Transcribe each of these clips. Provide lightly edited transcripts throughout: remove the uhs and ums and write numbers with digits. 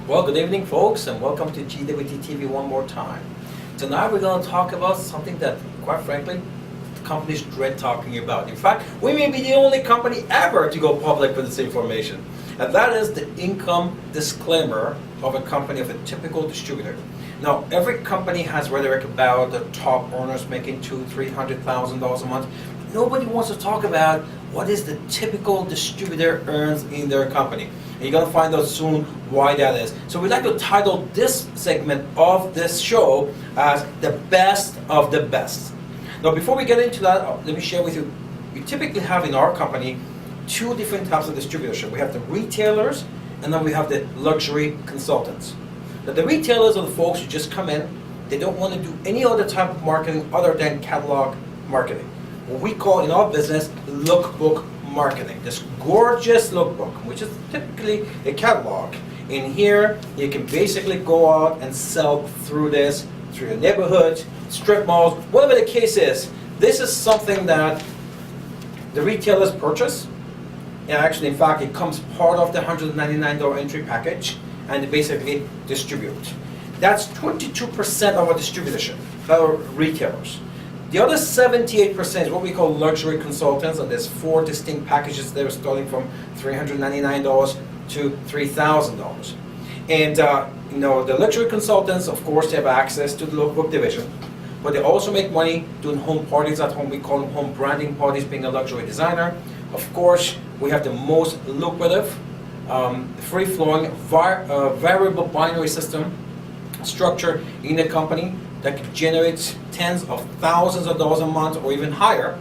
Well, good evening, folks, and welcome to GWT TV one more time. Tonight we're going to talk about something that, quite frankly, companies dread talking about. In fact, we may be the only company ever to go public with this information, and that is the income disclaimer of a company, of a typical distributor. Now, every company has rhetoric about the top earners making $200,000-$300,000 a month. Nobody wants to talk about what is the typical distributor earns in their company. And you're going to find out soon why that is. So we'd like to title this segment of this show as the best of the best. Now, before we get into that, let me share with you, we typically have in our company two different types of distributorship. We have the retailers, and then we have the luxury consultants. Now, the retailers are the folks who just come in. They don't want to do any other type of marketing other than catalog marketing. What we call in our business lookbook marketing. This gorgeous lookbook, which is typically a catalog. In here, you can basically go out and sell through this, through your neighborhood, strip malls, whatever the case is. This is something that the retailers purchase. And actually, in fact, it comes part of the $199 entry package, and they basically distribute. That's 22% of our distributorship, our retailers. The other 78% is what we call luxury consultants, and there's four distinct packages there, starting from $399 to $3,000. And the luxury consultants, of course, they have access to the lookbook division, but they also make money doing home parties at home. We call them home branding parties, being a luxury designer. Of course, we have the most lucrative, free-flowing, variable binary system structure in the company that generates tens of thousands of dollars a month or even higher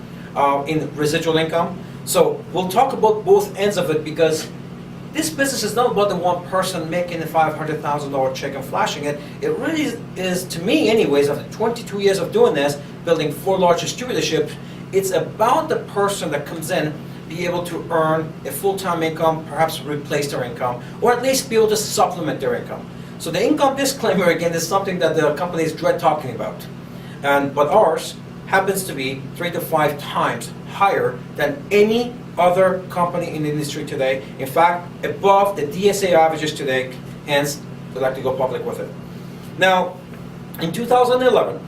in residual income. So we'll talk about both ends of it, because this business is not about the one person making a $500,000 check and flashing it. It really is, to me anyways, after 22 years of doing this, building 4 large distributorships, it's about the person that comes in be able to earn a full-time income, perhaps replace their income, or at least be able to supplement their income. So the income disclaimer, again, is something that the companies dread talking about. But ours happens to be 3 to 5 times higher than any other company in the industry today. In fact, above the DSA averages today, hence, we'd like to go public with it. Now, in 2011,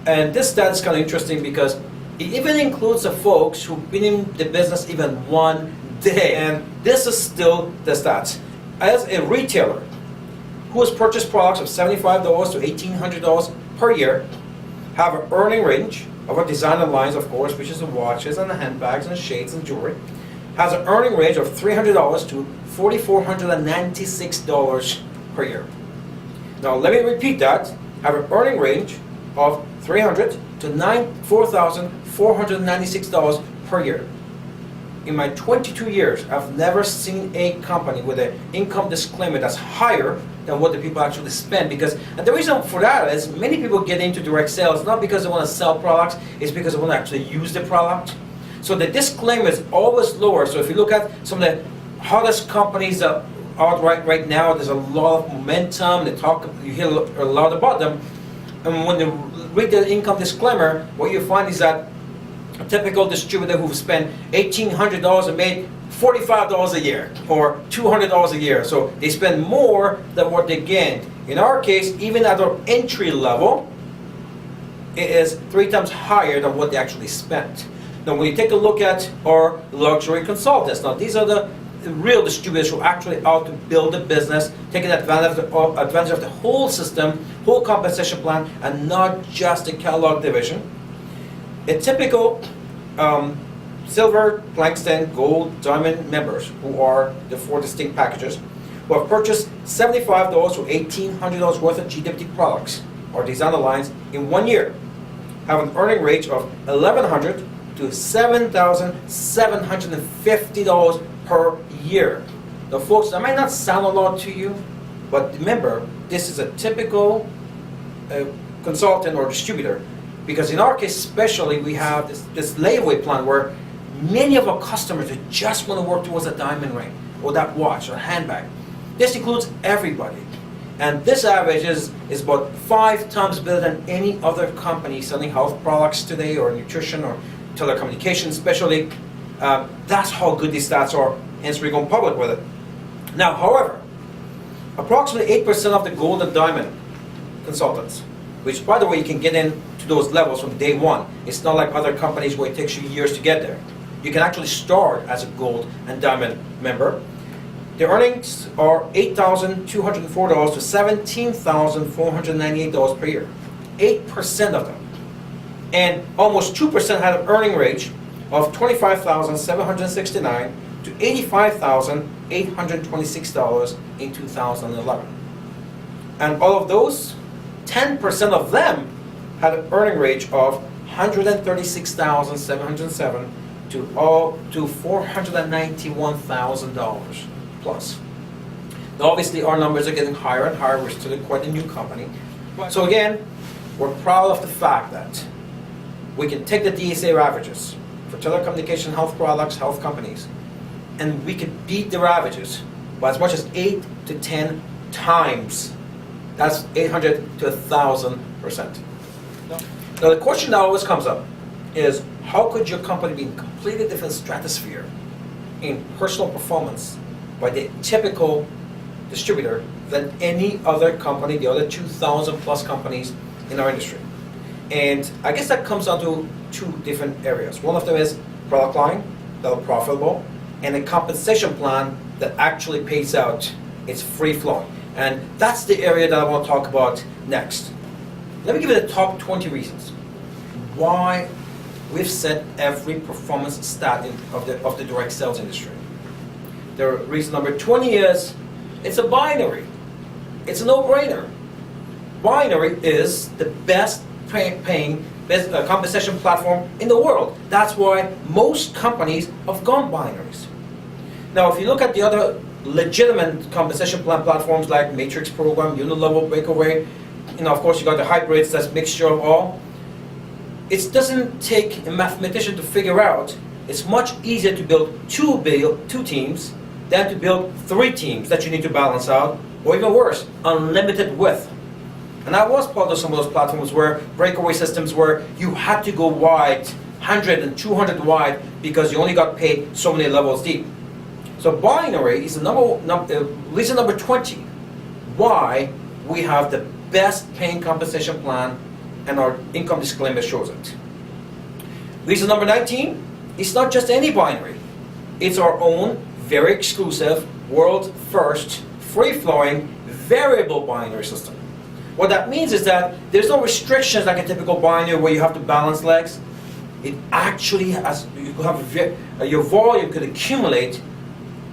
and this stat is kind of interesting because it even includes the folks who've been in the business even one day, and this is still the stats. As a retailer who has purchased products of $75 to $1,800 per year, have an earning range of our designer lines, of course, which is the watches and the handbags and the shades and jewelry, has an earning range of $300 to $4,496 per year. Now, let me repeat that. Have an earning range of $300 to $4,496 per year. In my 22 years, I've never seen a company with an income disclaimer that's higher than what the people actually spend. And the reason for that is many people get into direct sales not because they want to sell products, it's because they want to actually use the product. So the disclaimer is always lower. So if you look at some of the hottest companies that are out right now, there's a lot of momentum. You hear a lot about them. And when you read the income disclaimer, what you find is that a typical distributor who spent $1,800 and made $45 a year or $200 a year. So they spend more than what they gained. In our case, even at our entry level, it is 3 times higher than what they actually spent. Now, when you take a look at our luxury consultants, now these are the real distributors who are actually out to build a business, taking advantage of the whole system, whole compensation plan, and not just the catalog division. A typical silver, Plankston, gold, diamond members, who are the 4 distinct packages, who have purchased $75 to $1,800 worth of GWT products or designer lines in 1 year, have an earning range of $1,100 to $7,750 per year. Now, folks, that might not sound a lot to you, but remember, this is a typical consultant or distributor. Because in our case especially, we have this layaway plan where many of our customers that just want to work towards a diamond ring or that watch or handbag. This includes everybody. And this average is about 5 times better than any other company selling health products today, or nutrition, or telecommunications especially. That's how good these stats are, hence we're going public with it. Now, however, approximately 8% of the gold and diamond consultants, which, by the way, you can get into those levels from day one. It's not like other companies where it takes you years to get there. You can actually start as a gold and diamond member. The earnings are $8,204 to $17,498 per year. 8% of them. And almost 2% had an earning range of $25,769 to $85,826 in 2011. And all of those, 10% of them had an earning range of $136,707 to $491,000 plus. Now obviously our numbers are getting higher and higher. We're still quite a new company. So again, we're proud of the fact that we can take the DSA averages for telecommunication, health products, health companies, and we can beat their averages by as much as 8 to 10 times. That's 800 to 1,000%. Now the question that always comes up is, how could your company be in a completely different stratosphere in personal performance by the typical distributor than any other company, the other 2,000 plus companies in our industry? And I guess that comes down to two different areas. One of them is product line that are profitable, and a compensation plan that actually pays out. It's free flowing. And that's the area that I want to talk about next. Let me give you the top 20 reasons why we've set every performance stat of the direct sales industry. The reason number 20 is, it's a binary. It's a no-brainer. Binary is the best paying compensation platform in the world. That's why most companies have gone binaries. Now, if you look at the other legitimate compensation plan platforms like Matrix Program, Unilevel, Breakaway, of course you got the hybrids, that's a mixture of all. It doesn't take a mathematician to figure out. It's much easier to build two teams than to build 3 teams that you need to balance out, or even worse, unlimited width. And I was part of some of those platforms where breakaway systems where you had to go wide, 100 and 200 wide, because you only got paid so many levels deep. So binary is the reason number 20 why we have the best paying compensation plan, and our income disclaimer shows it. Reason number 19, it's not just any binary. It's our own very exclusive, world first, free-flowing, variable binary system. What that means is that there's no restrictions like a typical binary where you have to balance legs. It actually has, your volume could accumulate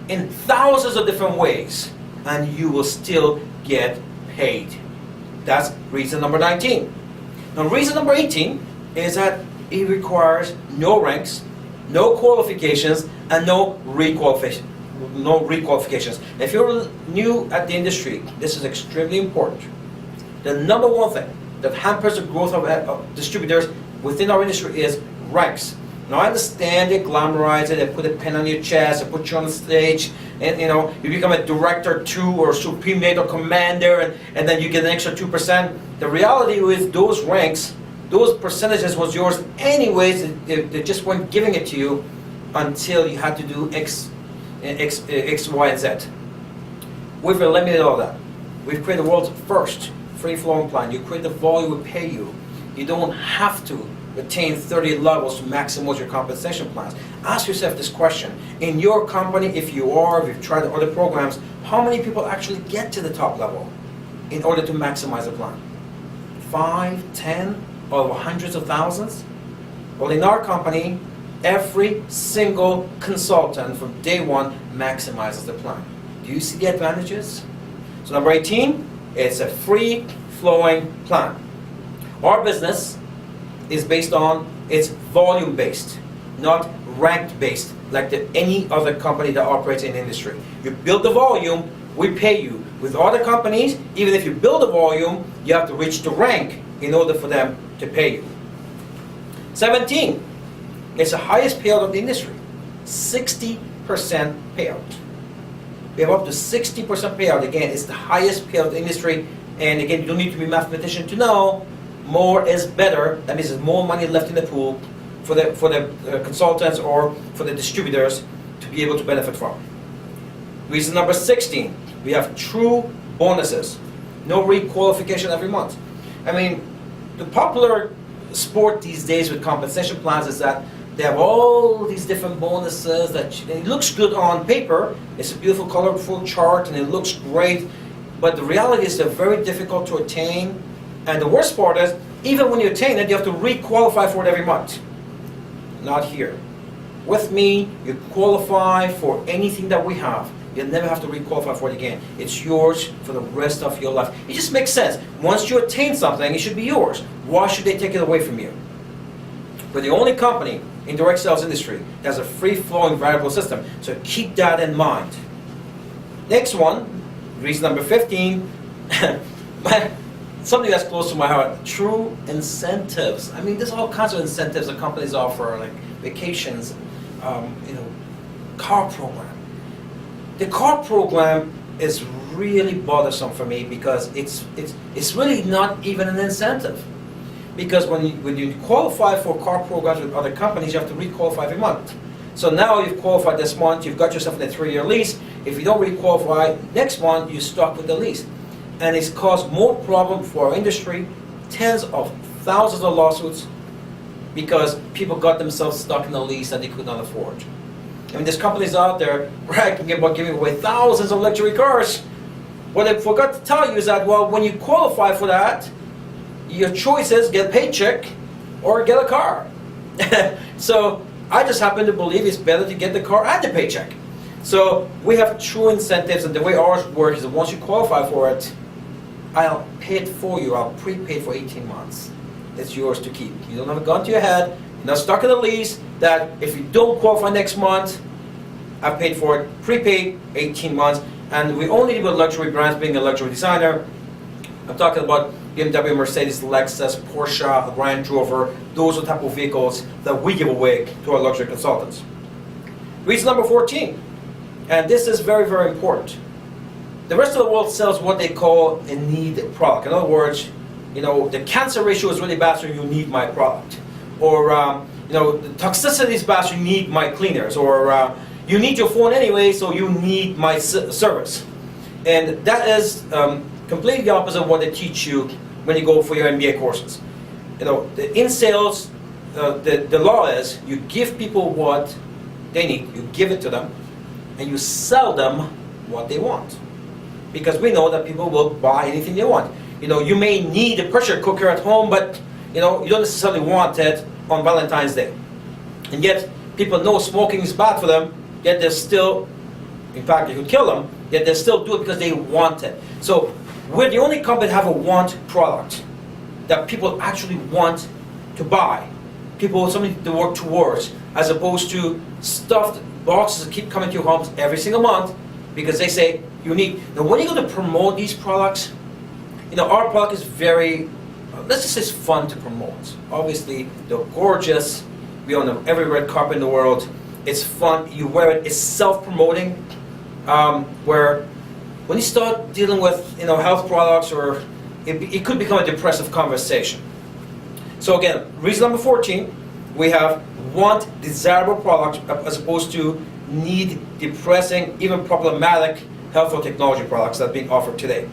in thousands of different ways, and you will still get paid. That's reason number 19. Now reason number 18 is that it requires no ranks, no qualifications, and no requalifications. If you're new at the industry, this is extremely important. The number one thing that hampers the growth of distributors within our industry is ranks. Now I understand they glamorize it, they put a pen on your chest, they put you on the stage, and you become a director 2 or supreme mate or commander, and then you get an extra 2%. The reality is those ranks, those percentages was yours anyways. They just weren't giving it to you until you had to do X, Y, and Z. We've eliminated all that. We've created the world's first free-flowing plan. You create the volume, we pay you. You don't have to attain 30 levels to maximize your compensation plans. Ask yourself this question. In your company, if you've tried other programs, how many people actually get to the top level in order to maximize the plan? 5, 10, or hundreds of thousands? Well, in our company, every single consultant from day one maximizes the plan. Do you see the advantages? So number 18, it's a free-flowing plan. Our business is based on, it's volume-based, not ranked-based, like any other company that operates in the industry. You build the volume, we pay you. With other companies, even if you build a volume, you have to reach the rank in order for them to pay you. 17, it's the highest payout of the industry, 60% payout. We have up to 60% payout. Again, it's the highest payout in the industry, and again, you don't need to be a mathematician to know more is better. That means there's more money left in the pool for the consultants or for the distributors to be able to benefit from. Reason number 16, we have true Bonuses. No requalification every month. I mean, the popular sport these days with compensation plans is that they have all these different bonuses that it looks good on paper. It's a beautiful, colorful chart, and it looks great. But the reality is they're very difficult to attain. And the worst part is, even when you attain it, you have to re-qualify for it every month. Not here. With me, you qualify for anything that we have. You'll never have to re-qualify for it again. It's yours for the rest of your life. It just makes sense. Once you attain something, it should be yours. Why should they take it away from you? We're the only company in direct sales industry that has a free-flowing variable system. So keep that in mind. Next one, reason number 15, something that's close to my heart, true incentives. I mean, there's all kinds of incentives that companies offer, like vacations, car program. The car program is really bothersome for me because it's really not even an incentive. Because when you qualify for car programs with other companies, you have to re-qualify every month. So now you've qualified this month, you've got yourself in a 3-year lease. If you don't re-qualify next month, you're stuck with the lease. And it's caused more problem for our industry, tens of thousands of lawsuits, because people got themselves stuck in a lease that they could not afford. I mean, there's companies out there bragging about giving away thousands of luxury cars. What I forgot to tell you is that, well, when you qualify for that, your choice is get a paycheck or get a car. So I just happen to believe it's better to get the car and the paycheck. So we have true incentives, and the way ours works is that once you qualify for it, I'll pay it for you. I'll prepay for 18 months. It's yours to keep. You don't have a gun to your head. You're not stuck in a lease that if you don't qualify next month, I've paid for it, prepaid 18 months. And we only deal with luxury brands, being a luxury designer. I'm talking about BMW, Mercedes, Lexus, Porsche, Range Rover. Those are the type of vehicles that we give away to our luxury consultants. Reason number 14, and this is very, very important. The rest of the world sells what they call a need product. In other words, the cancer ratio is really bad, so you need my product. Or, the toxicity is bad, so you need my cleaners. Or, you need your phone anyway, so you need my service. And that is completely the opposite of what they teach you when you go for your MBA courses. In sales, the law is you give people what they need, you give it to them, and you sell them what they want. Because we know that people will buy anything they want. You may need a pressure cooker at home, but you don't necessarily want it on Valentine's Day. And yet, people know smoking is bad for them, yet they're still, in fact, it could kill them, yet they still do it because they want it. So, we're the only company that have a want product that people actually want to buy. People want something to work towards, as opposed to stuffed boxes that keep coming to your homes every single month because they say you need. Now, when you're going to promote these products, our product is very, let's just say it's fun to promote. Obviously, they're gorgeous. We own every red carpet in the world. It's fun. You wear it. It's self-promoting, where when you start dealing with health products, or it could become a depressive conversation. So again, reason number 14, we have want desirable products as opposed to need depressing, even problematic health or technology products that are being offered today.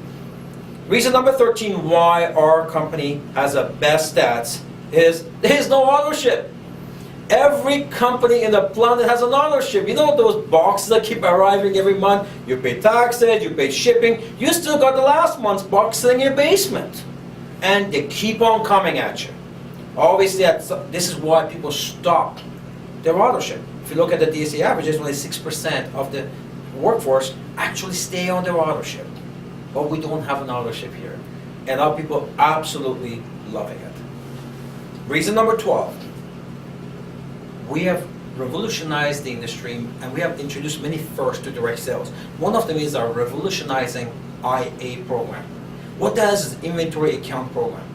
Reason number 13 why our company has the best stats is there's no ownership. Every company in the planet has an ownership. Those boxes that keep arriving every month? You pay taxes, you pay shipping. You still got the last month's box sitting in your basement. And they keep on coming at you. Obviously, this is why people stop their ownership. If you look at the DSA averages, only 6% of the workforce actually stay on their ownership. But we don't have an ownership here. And our people are absolutely loving it. Reason number 12. We have revolutionized the industry, and we have introduced many firsts to direct sales. One of them is our revolutionizing IA program. What that is inventory account program.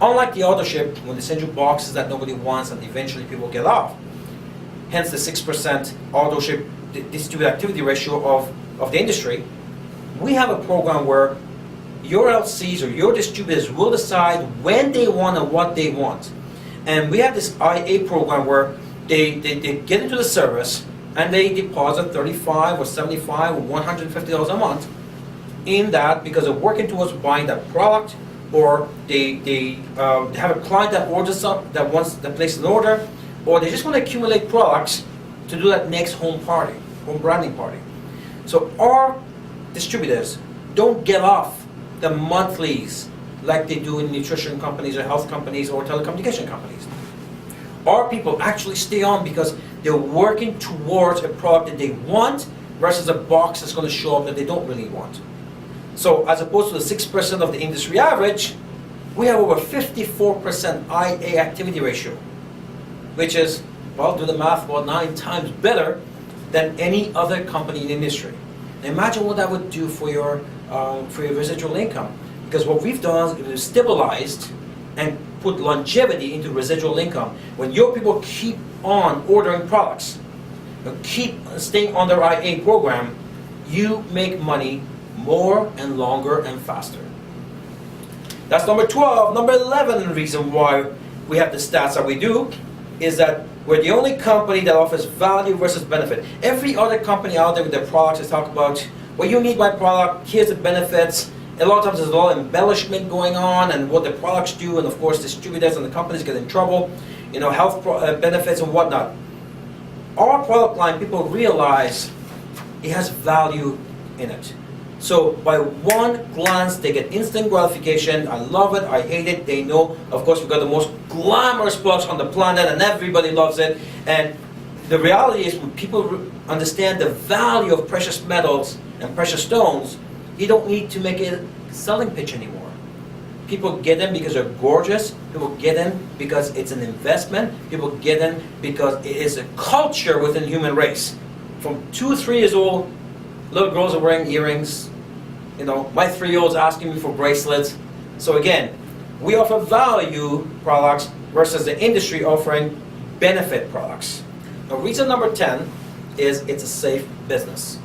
Unlike the auto-ship, when they send you boxes that nobody wants and eventually people get off, hence the 6% auto-ship distributed activity ratio of the industry, we have a program where your LCs or your distributors will decide when they want and what they want. And we have this IA program where they get into the service and they deposit $35 or $75 or $150 a month, in that because they're working towards buying that product, or they have a client that orders something, that wants to place an order, or they just want to accumulate products to do that next home branding party. So our distributors don't get off the monthlies like they do in nutrition companies or health companies or telecommunication companies. Our people actually stay on because they're working towards a product that they want versus a box that's going to show up that they don't really want. So as opposed to the 6% of the industry average, we have over 54% IA activity ratio, which is, well, do the math, about 9 times better than any other company in the industry. Now imagine what that would do for your residual income. Because what we've done is we've stabilized and put longevity into residual income. When your people keep on ordering products, keep staying on their IA program, you make money more and longer and faster. That's number 12. Number 11, the reason why we have the stats that we do is that we're the only company that offers value versus benefit. Every other company out there with their products is talk about, well, you need my product, here's the benefits. A lot of times there's a lot of embellishment going on and what the products do, and of course distributors and the companies get in trouble, health benefits and whatnot. Our product line, people realize it has value in it. So by one glance, they get instant gratification. I love it, I hate it. They know, of course, we've got the most glamorous products on the planet and everybody loves it. And the reality is when people understand the value of precious metals and precious stones, you don't need to make a selling pitch anymore. People get them because they're gorgeous. People get them because it's an investment. People get them because it is a culture within the human race. From 2 or 3 years old, little girls are wearing earrings. My 3-year-old's asking me for bracelets. So again, we offer value products versus the industry offering benefit products. Now, reason number 10 is it's a safe business.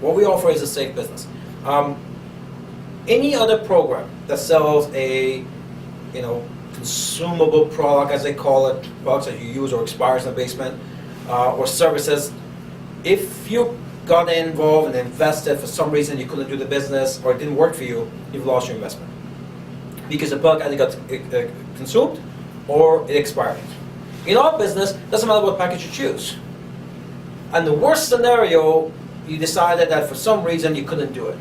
What we offer is a safe business. Any other program that sells a, consumable product, as they call it, products that you use or expires in the basement, or services, if you got involved and invested for some reason you couldn't do the business or it didn't work for you, you've lost your investment. Because the product either got consumed or it expired. In our business, doesn't matter what package you choose. And the worst scenario, you decided that for some reason you couldn't do it.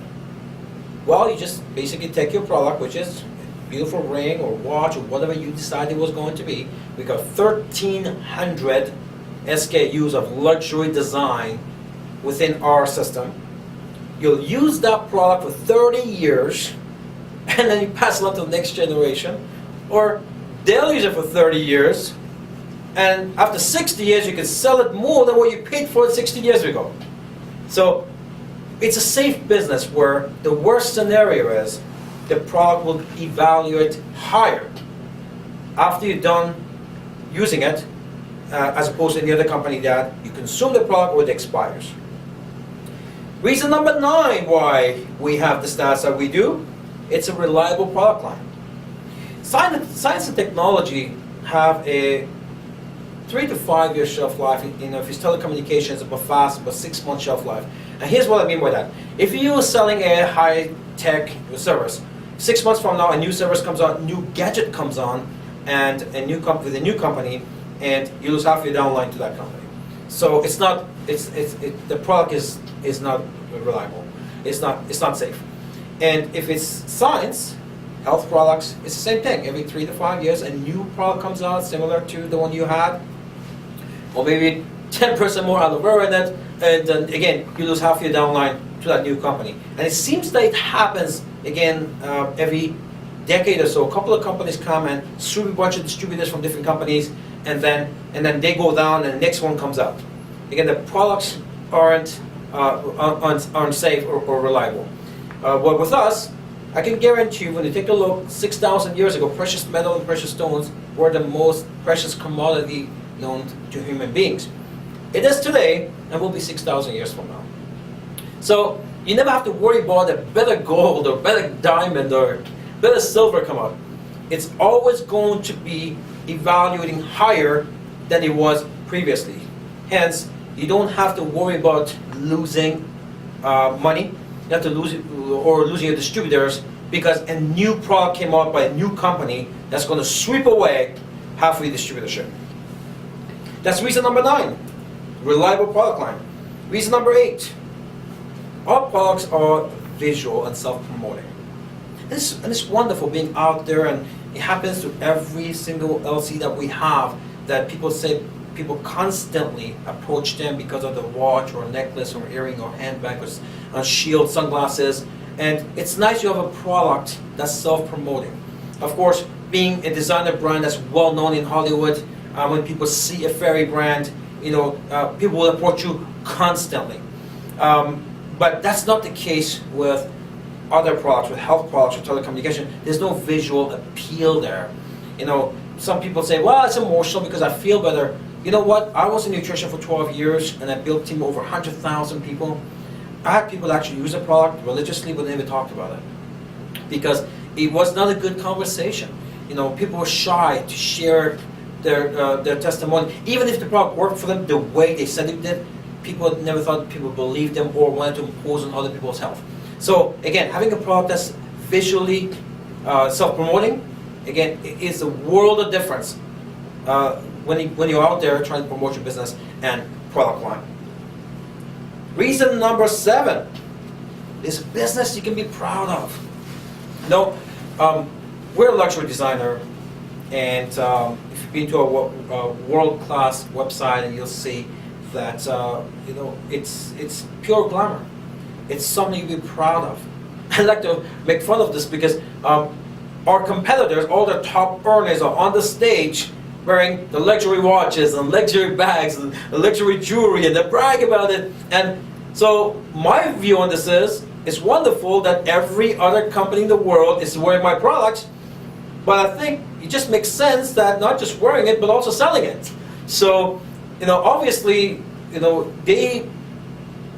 Well, you just basically take your product, which is a beautiful ring or watch or whatever you decided it was going to be. We got 1,300 SKUs of luxury design within our system. You'll use that product for 30 years and then you pass it on to the next generation, or they'll use it for 30 years and after 60 years you can sell it more than what you paid for it 60 years ago. So it's a safe business where the worst scenario is the product will evaluate higher after you're done using it, as opposed to any other company that you consume the product or it expires. Reason number 9 why we have the stats that we do, it's a reliable product line. Science and technology have a 3 to 5 year shelf life. If it's telecommunications, about 6 month shelf life. And here's what I mean by that. If you're selling a high-tech service, 6 months from now a new service comes on, new gadget comes on, and with a new company, and you lose half your downline to that company. So it's not, the product is not reliable. It's not safe. And if it's science, health products, it's the same thing. Every 3 to 5 years, a new product comes out similar to the one you had, or maybe 10% more aloe vera in it, and then again, you lose half your downline to that new company. And it seems that it happens again every decade or so. A couple of companies come and sue a bunch of distributors from different companies, and then they go down, and the next one comes out. Again, the products aren't safe or reliable. But with us, I can guarantee you, when you take a look, 6,000 years ago, precious metal and precious stones were the most precious commodity known to human beings. It is today, and will be 6,000 years from now. So you never have to worry about a better gold or better diamond or better silver come out. It's always going to be evaluating higher than it was previously. Hence, you don't have to worry about losing money. you have to lose it, or losing your distributors because a new product came out by a new company that's going to sweep away half of your distributorship. That's reason number 9, reliable product line. Reason number 8, our products are visual and self-promoting. And it's wonderful being out there, and it happens to every single LC that we have, that people constantly approach them because of the watch or necklace or earring or handbag or shield, sunglasses. And it's nice you have a product that's self-promoting. Of course, being a designer brand that's well known in Hollywood, when people see a fairy brand, people will approach you constantly. But that's not the case with other products, with health products, with telecommunication. There's no visual appeal there. Some people say, well, it's emotional because I feel better. You know what? I was in nutrition for 12 years and I built a team of over 100,000 people. I had people that actually use the product religiously, but they never talked about it because it was not a good conversation. People were shy to share their testimony. Even if the product worked for them the way they said it did, people never thought people believed them or wanted to impose on other people's health. So again, having a product that's visually self-promoting, again, it is a world of difference when you're out there trying to promote your business and product line. Reason number 7 is a business you can be proud of. We're a luxury designer, and if you've been to a world-class website, and you'll see that it's pure glamour. It's something to be proud of. I like to make fun of this because our competitors, all the top earners, are on the stage wearing the luxury watches and luxury bags and luxury jewelry, and they brag about it. And so my view on this is, it's wonderful that every other company in the world is wearing my products, but I think it just makes sense that not just wearing it, but also selling it. So, obviously, they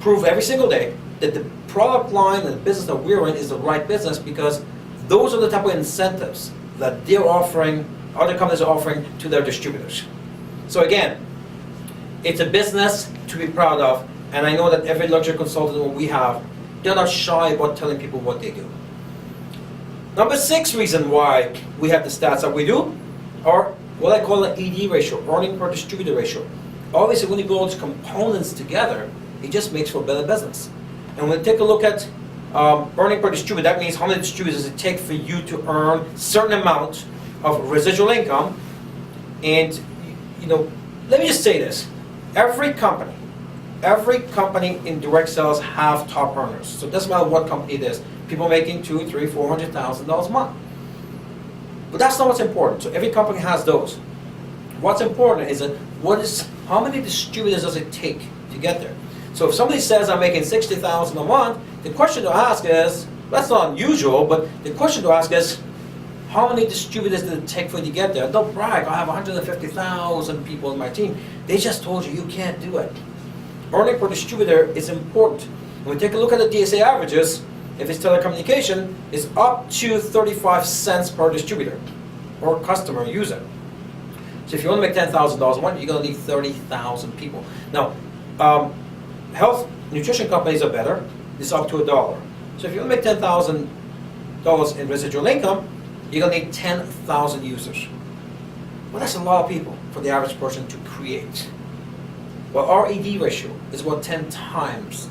prove every single day that the product line and the business that we're in is the right business, because those are the type of incentives that they're offering, other companies are offering to their distributors. So again, it's a business to be proud of, and I know that every luxury consultant that we have, they're not shy about telling people what they do. Number 6 reason why we have the stats that we do are what I call an ED ratio, earning per distributor ratio. Obviously, when you put all these components together, it just makes for a better business. And when we take a look at earning per distributor, that means how many distributors does it take for you to earn a certain amount of residual income. And let me just say this: every company in direct sales have top earners. So it doesn't matter what company it is. People making $200,000, $300,000, $400,000 a month. But that's not what's important. So every company has those. What's important is that how many distributors does it take to get there? So if somebody says I'm making $60,000 a month, the question to ask is, that's not unusual, but the question to ask is, how many distributors did it take for you to get there? Don't brag, I have 150,000 people in my team. They just told you can't do it. Earning per distributor is important. When we take a look at the DSA averages, if it's telecommunication, it's up to 35 cents per distributor or customer user. So if you want to make $10,000 a month, you're going to need 30,000 people. Now, health nutrition companies are better. It's up to $1. So if you want to make $10,000 in residual income, you're going to need 10,000 users. Well, that's a lot of people for the average person to create. Well, our ED ratio is about 10 times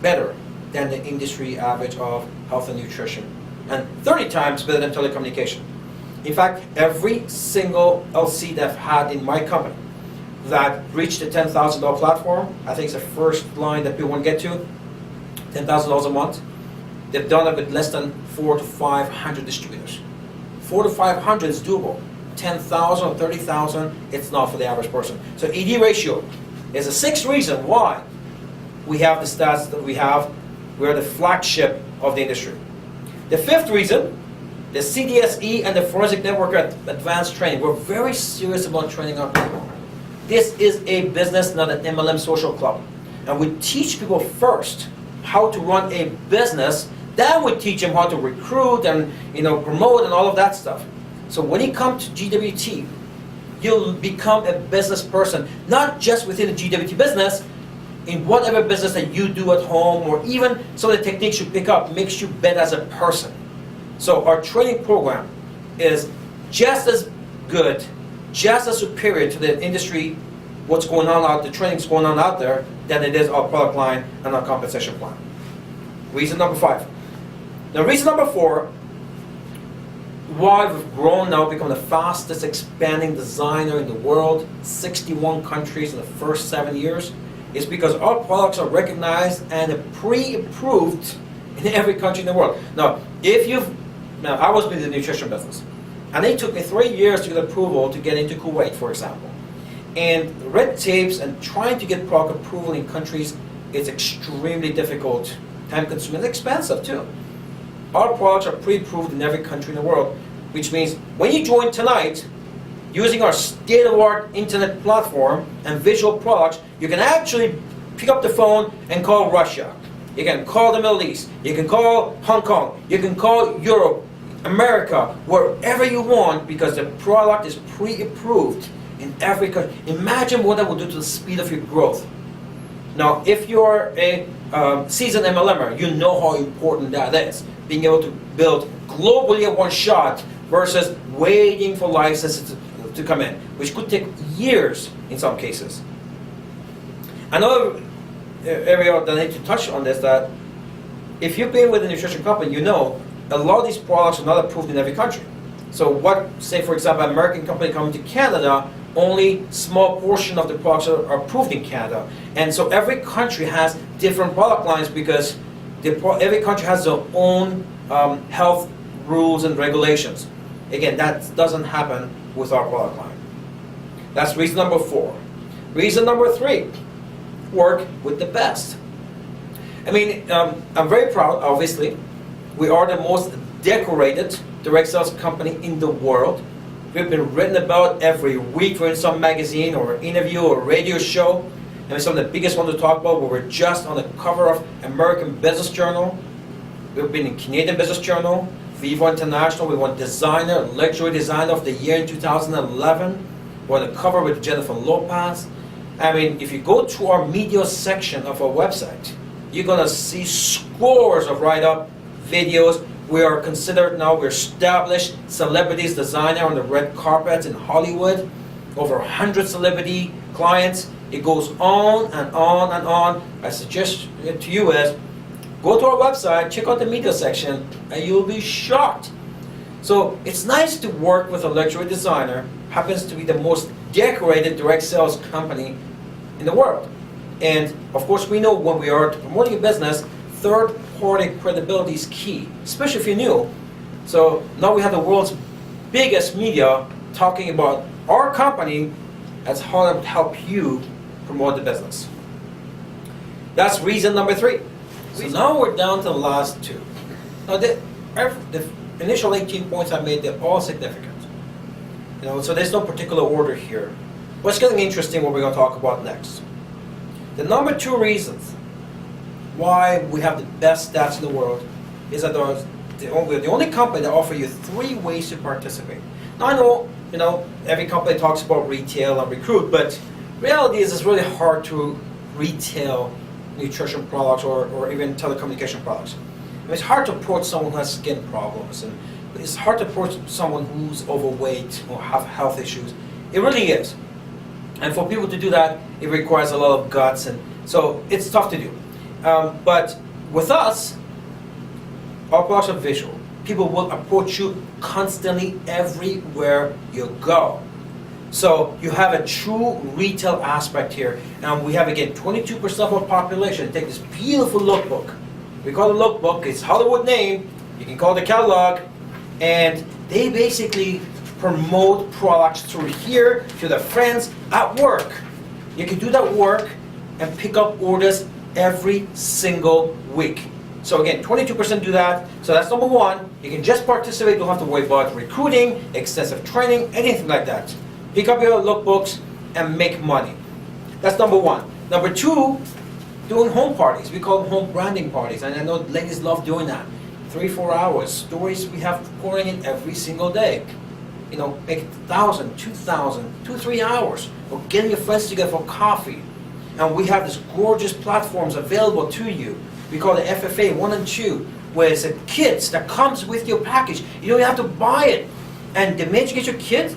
better than the industry average of health and nutrition, and 30 times better than telecommunication. In fact, every single LC that I've had in my company that reached the $10,000 platform, I think it's the first line that people want to get to, $10,000 a month, they've done it with less than 400 to 500 distributors. 400 to 500 is doable. 10,000 or 30,000, it's not for the average person. So ED ratio is the 6th reason why we have the stats that we have. We're the flagship of the industry. The 5th reason, the CDSE and the Forensic Network Advanced Training. We're very serious about training our people. This is a business, not an MLM social club. And we teach people first how to run a business, then we teach them how to recruit and promote and all of that stuff. So when you come to GWT, you'll become a business person, not just within the GWT business, in whatever business that you do at home, or even some of the techniques you pick up makes you better as a person. So our training program is just as good, just as superior to the industry, what's going on out, the training's going on out there, than it is our product line and our compensation plan. Reason number 5. Now reason number 4, why we've grown now, become the fastest expanding designer in the world, 61 countries in the first 7 years, is because our products are recognized and pre-approved in every country in the world. Now, I was in the nutrition business, and it took me 3 years to get approval to get into Kuwait, for example. And red tapes and trying to get product approval in countries is extremely difficult, time-consuming, and expensive too. Our products are pre-approved in every country in the world, which means when you join tonight, using our state-of-the-art internet platform and visual products, you can actually pick up the phone and call Russia. You can call the Middle East. You can call Hong Kong. You can call Europe, America, wherever you want, because the product is pre-approved in every country. Imagine what that will do to the speed of your growth. Now, if you're a seasoned MLMer, you know how important that is. Being able to build globally at one shot versus waiting for licenses to come in, which could take years in some cases. Another area that I need to touch on is that if you've been with a nutrition company, you know a lot of these products are not approved in every country. So what, say for example, an American company coming to Canada, only small portion of the products are approved in Canada. And so every country has different product lines because every country has their own health rules and regulations. Again, that doesn't happen with our product line. That's reason number 4. Reason number 3, work with the best. I mean, I'm very proud, obviously. We are the most decorated direct sales company in the world. We've been written about every week. We're in some magazine or interview or radio show. And some of the biggest ones to talk about, where we're just on the cover of American Business Journal. We've been in Canadian Business Journal, Vivo International. We won Designer, Luxury Designer of the Year in 2011. We're on the cover with Jennifer Lopez. I mean, if you go to our media section of our website, you're going to see scores of write-up videos. We are considered now, we're established celebrities designer on the red carpet in Hollywood. Over 100 celebrity clients. It goes on and on and on. I suggest to you is, go to our website, check out the media section, and you'll be shocked. So it's nice to work with a luxury designer, happens to be the most decorated direct sales company in the world. And of course we know when we are promoting a business, third-party credibility is key, especially if you're new. So now we have the world's biggest media talking about our company as how to help you promote the business. That's reason number 3. So now we're down to the last 2. Now the initial 18 points I made, they're all significant. So there's no particular order here. What's getting interesting, what we're going to talk about next. The number 2 reasons why we have the best stats in the world is that we're the only company that offers you 3 ways to participate. Now I know, every company talks about retail and recruit, but reality is it's really hard to retail nutrition products or even telecommunication products. I mean, it's hard to approach someone who has skin problems, and it's hard to approach someone who's overweight or have health issues. It really is. And for people to do that, it requires a lot of guts, and so it's tough to do. But with us, our products are visual. People will approach you constantly everywhere you go. So you have a true retail aspect here. And we have, again, 22% of our population take this beautiful lookbook. We call it a lookbook. It's Hollywood name. You can call it a catalog. And they basically promote products through here to their friends at work. You can do that work and pick up orders every single week. So again, 22% do that. So that's number 1. You can just participate. You don't have to worry about recruiting, extensive training, anything like that. Pick up your lookbooks and make money. That's number 1. Number 2, doing home parties. We call them home branding parties. And I know ladies love doing that. 3-4 hours. Stories we have pouring in every single day. Make 1,000, 2,000, 2-3 hours. Or getting your friends together for coffee. And we have these gorgeous platforms available to you. We call it FFA 1 and 2, where it's a kit that comes with your package. You don't have to buy it. And the minute you get your kit,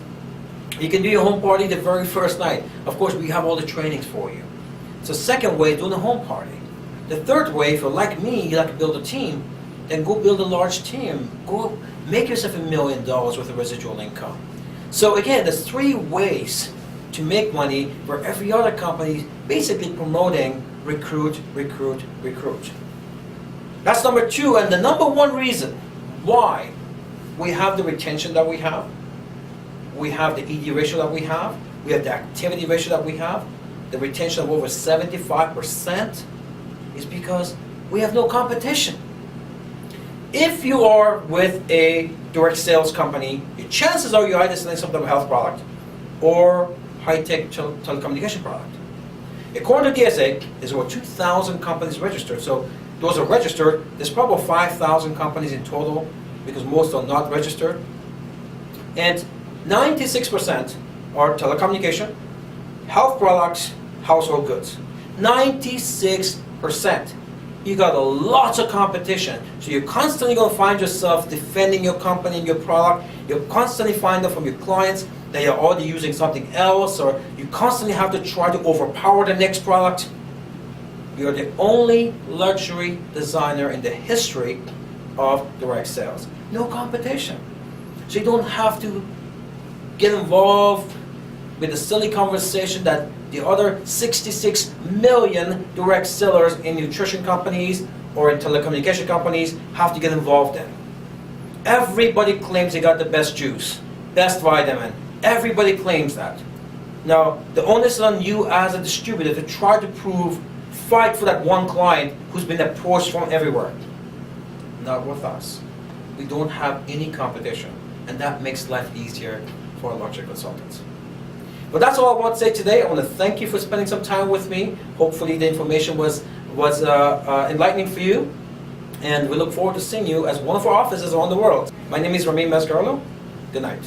you can do your home party the very first night. Of course, we have all the trainings for you. So second way, doing a home party. The third way, if you're like me, you like to build a team, then go build a large team. Go make yourself $1 million with a residual income. So again, there's 3 ways to make money where every other company is basically promoting recruit, recruit, recruit. That's number 2, and the number 1 reason why we have the retention that we have the ED ratio that we have the activity ratio that we have, the retention of over 75% is because we have no competition. If you are with a direct sales company, your chances are you're either selling some type of health product or high-tech telecommunication product. According to DSA, there's over 2,000 companies registered. So those are registered. There's probably 5,000 companies in total because most are not registered. And 96% are telecommunication, health products, household goods. 96%. You got lots of competition. So you're constantly going to find yourself defending your company and your product. You'll constantly find out from your clients that you're already using something else, or you constantly have to try to overpower the next product. You're the only luxury designer in the history of direct sales. No competition. So you don't have to get involved with the silly conversation that the other 66 million direct sellers in nutrition companies or in telecommunication companies have to get involved in. Everybody claims they got the best juice, best vitamin. Everybody claims that. Now, the onus is on you as a distributor to try to fight for that one client who's been approached from everywhere. Not with us. We don't have any competition, and that makes life easier for our luxury consultants. But that's all I want to say today. I want to thank you for spending some time with me. Hopefully the information was enlightening for you. And we look forward to seeing you at one of our offices around the world. My name is Ramin Mesgarlou. Good night.